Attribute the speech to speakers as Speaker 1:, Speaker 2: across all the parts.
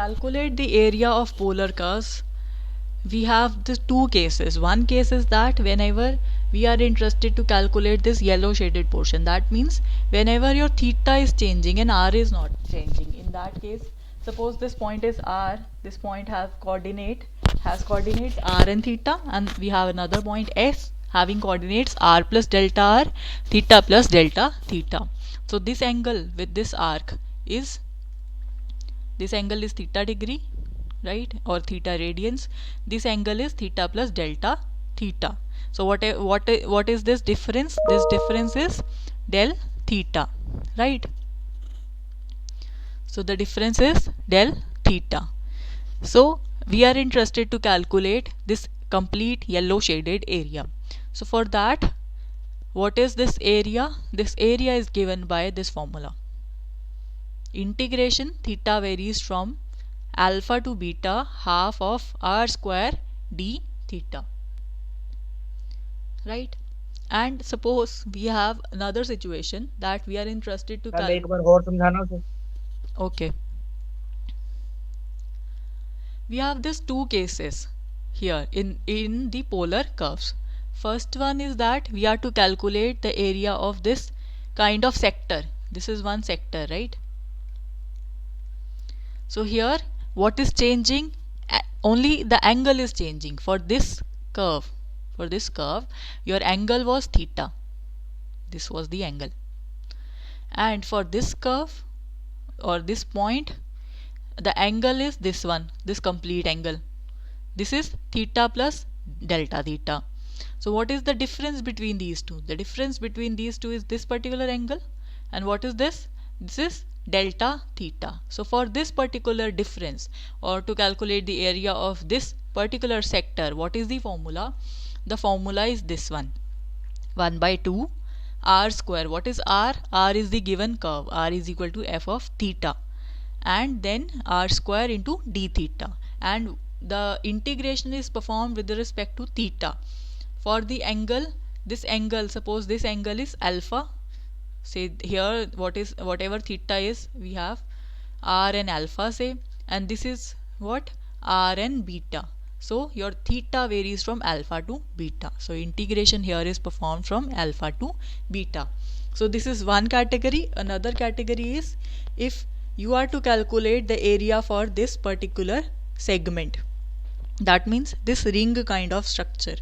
Speaker 1: calculate the area of polar curves, we have the two cases. One case is that whenever we are interested to calculate this yellow shaded portion, that means whenever your theta is changing and r is not changing. In that case, suppose this point is r, this point has coordinates r and theta, and we have another point s having coordinates r plus delta r, theta plus delta theta. So this angle with this arc is, this angle is theta degree, right, or theta radians. This angle is theta plus delta theta. So what is this difference? This difference is del theta, right? So the difference is del theta. So we are interested to calculate this complete yellow shaded area. So for that, what is this area? This area is given by this formula. Integration theta varies from alpha to beta half of r square d theta, right? And suppose we have another situation that we are interested to calculate. Okay, we have these two cases here in the polar curves. First one is that we are to calculate the area of this kind of sector. This is one sector, right? So here what is changing? Only the angle is changing. For this curve, your angle was theta. This was the angle. And for this curve or this point, the angle is this one, this complete angle. This is theta plus delta theta. So what is the difference between these two? The difference between these two is this particular angle. And what is this? This is delta theta. So for this particular difference, or to calculate the area of this particular sector, what is the formula? The formula is this one, 1 by 2 r square. What is r? R is the given curve. R is equal to f of theta, and then r square into d theta, and the integration is performed with respect to theta. For the angle, this angle, suppose this angle is alpha. Say here whatever theta is, we have r and alpha, say, and this is what? R and beta. So your theta varies from alpha to beta. So integration here is performed from alpha to beta. So this is one category. Another category is if you are to calculate the area for this particular segment. That means this ring kind of structure.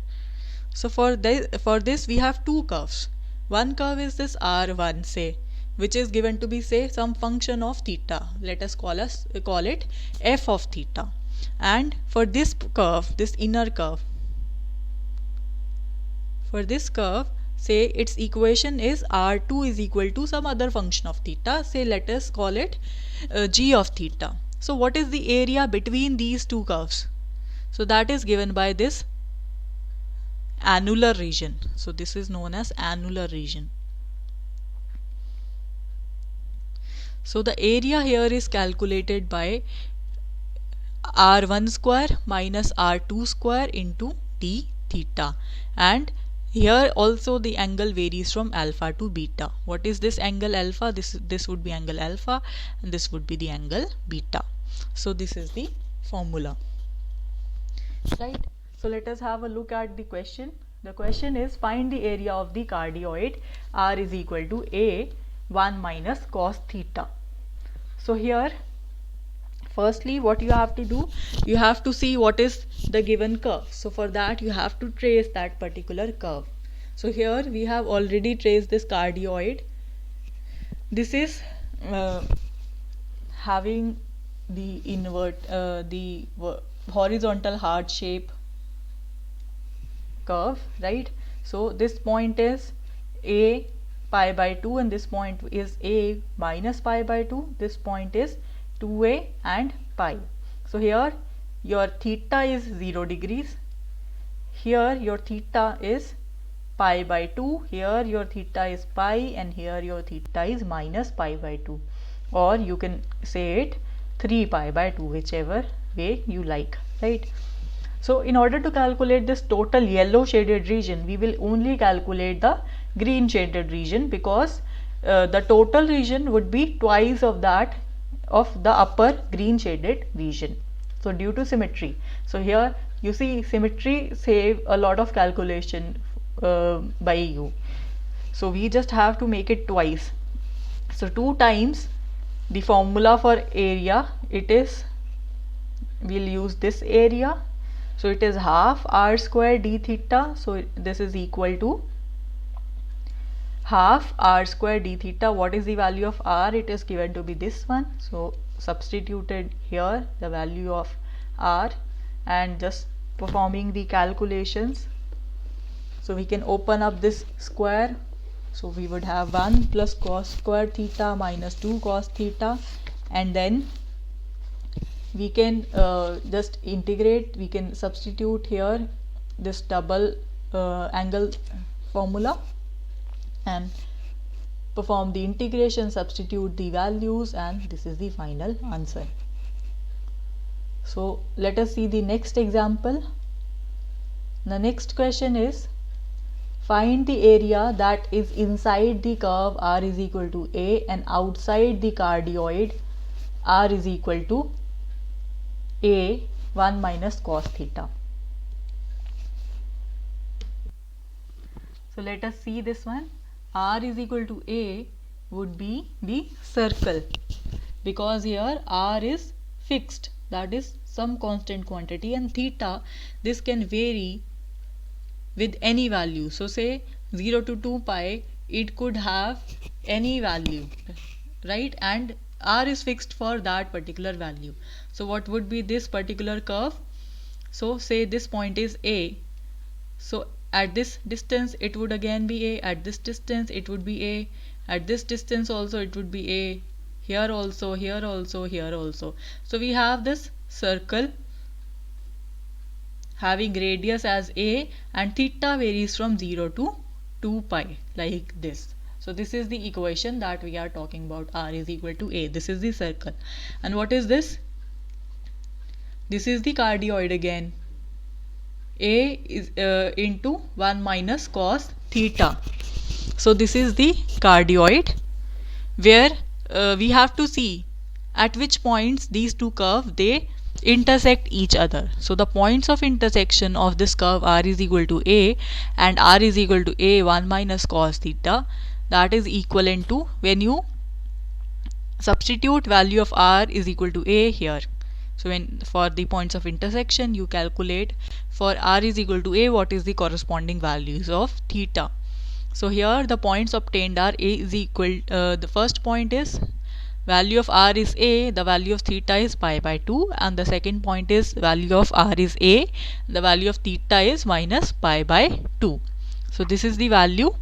Speaker 1: So for this we have two curves. One curve is this r1, say, which is given to be, say, some function of theta. Let us call it f of theta. And for this curve, this inner curve, for this curve, say its equation is r2 is equal to some other function of theta. Say let us call it g of theta. So what is the area between these two curves? So that is given by this annular region. So this is known as annular region. So the area here is calculated by r1 square minus r2 square into d theta, and here also the angle varies from alpha to beta. What is this angle alpha? This would be angle alpha, and this would be the angle beta. So this is the formula, right? So let us have a look at the question. The question is, find the area of the cardioid r is equal to a 1 minus cos theta. So here firstly what you have to do, you have to see what is the given curve. So for that you have to trace that particular curve. So here we have already traced this cardioid. This is having the horizontal heart shape curve, right? So this point is a pi by 2, and this point is a minus pi by 2. This point is 2a and pi. So here your theta is 0 degrees. Here your theta is pi by 2. Here your theta is pi, and here your theta is minus pi by 2. Or you can say it 3 pi by 2, whichever way you like, right? So in order to calculate this total yellow shaded region, we will only calculate the green shaded region, because the total region would be twice of that of the upper green shaded region. So due to symmetry, so here you see symmetry save a lot of calculation by you. So we just have to make it twice. So 2 times the formula for area, it is, we'll use this area. So it is half r square d theta. So this is equal to half r square d theta. What is the value of r? It is given to be this one. So substituted here the value of r and just performing the calculations. So we can open up this square. So we would have 1 plus cos square theta minus 2 cos theta, and then we can just integrate. We can substitute here this double angle formula and perform the integration, substitute the values, and this is the final answer. So let us see the next example. The next question is, find the area that is inside the curve r is equal to a and outside the cardioid r is equal to a 1 minus cos theta. So let us see this one. R is equal to a would be the circle, because here r is fixed, that is some constant quantity, and theta, this can vary with any value. So say 0 to 2 pi, it could have any value, right? And r is fixed for that particular value. So what would be this particular curve? So say this point is a. So at this distance it would again be a, at this distance it would be a, at this distance also it would be a, here also, here also, here also. So we have this circle having radius as a, and theta varies from 0 to 2 pi like this. So this is the equation that we are talking about, r is equal to a. This is the circle. And what is this? This is the cardioid again. A is into 1 minus cos theta. So this is the cardioid, where we have to see at which points these two curves they intersect each other. So the points of intersection of this curve r is equal to a and r is equal to a 1 minus cos theta, that is equivalent to, when you substitute value of r is equal to a here. So when for the points of intersection you calculate for r is equal to a what is the corresponding values of theta. So here the points obtained are a is equal, the first point is value of r is a, the value of theta is pi by 2, and the second point is value of r is a, the value of theta is minus pi by 2. So this is the value.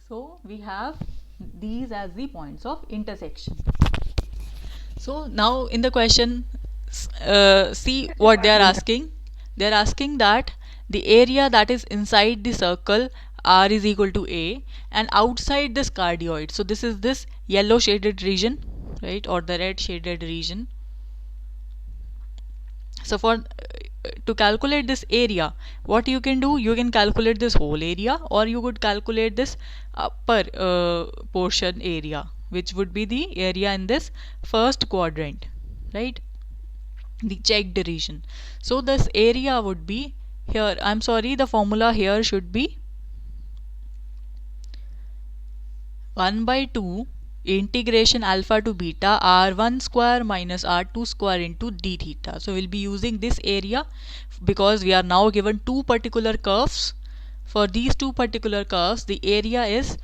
Speaker 1: So we have these as the points of intersection. So now in the question, see what they are asking. They are asking that the area that is inside the circle r is equal to a and outside this cardioid. So this is this yellow shaded region, right, or the red shaded region. So for to calculate this area, what you can do, you can calculate this whole area, or you could calculate this upper portion area, which would be the area in this first quadrant, right, the checked region. So this area would be here, I'm sorry, the formula here should be 1 by 2 integration alpha to beta r1 square minus r2 square into d theta. So we'll be using this area because we are now given two particular curves. For these two particular curves, the area is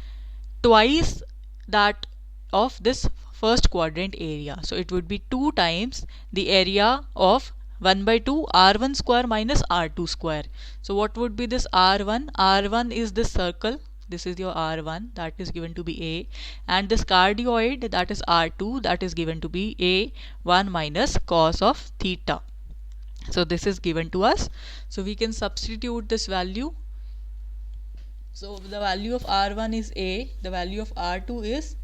Speaker 1: twice that of this first quadrant area. So it would be 2 times the area of 1 by 2 r1 square minus r2 square. So what would be this r1? R1 is this circle. This is your r1, that is given to be a, and this cardioid, that is r2, that is given to be a 1 minus cos of theta. So this is given to us. So we can substitute this value. So the value of r1 is a, the value of r2 is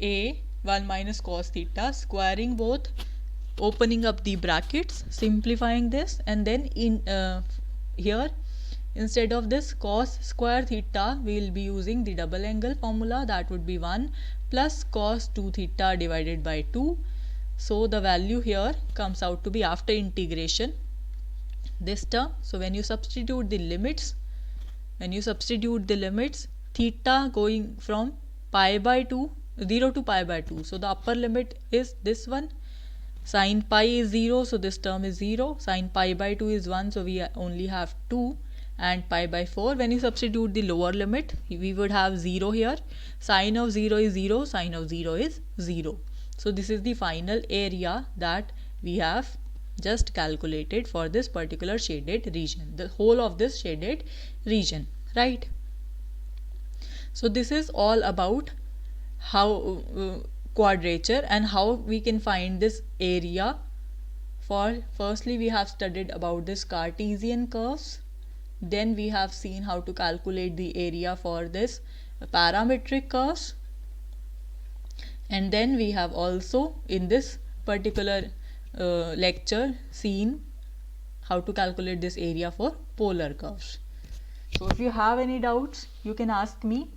Speaker 1: a 1 minus cos theta, squaring both, opening up the brackets, simplifying this, and then in here Instead of this cos square theta, we will be using the double angle formula. That would be 1 plus cos 2 theta divided by 2. So the value here comes out to be, after integration, this term. So when you substitute the limits, theta going from pi by 2, 0 to pi by 2. So the upper limit is this one. Sin pi is 0, so this term is 0. Sin pi by 2 is 1, so we only have 2. And pi by 4, when you substitute the lower limit, we would have 0 here. Sin of 0 is 0, sin of 0 is 0. So this is the final area that we have just calculated for this particular shaded region, the whole of this shaded region, right? So this is all about how quadrature and how we can find this area. For firstly, we have studied about this Cartesian curves. Then we have seen how to calculate the area for this parametric curves. And then we have also in this particular lecture seen how to calculate this area for polar curves. So if you have any doubts, you can ask me.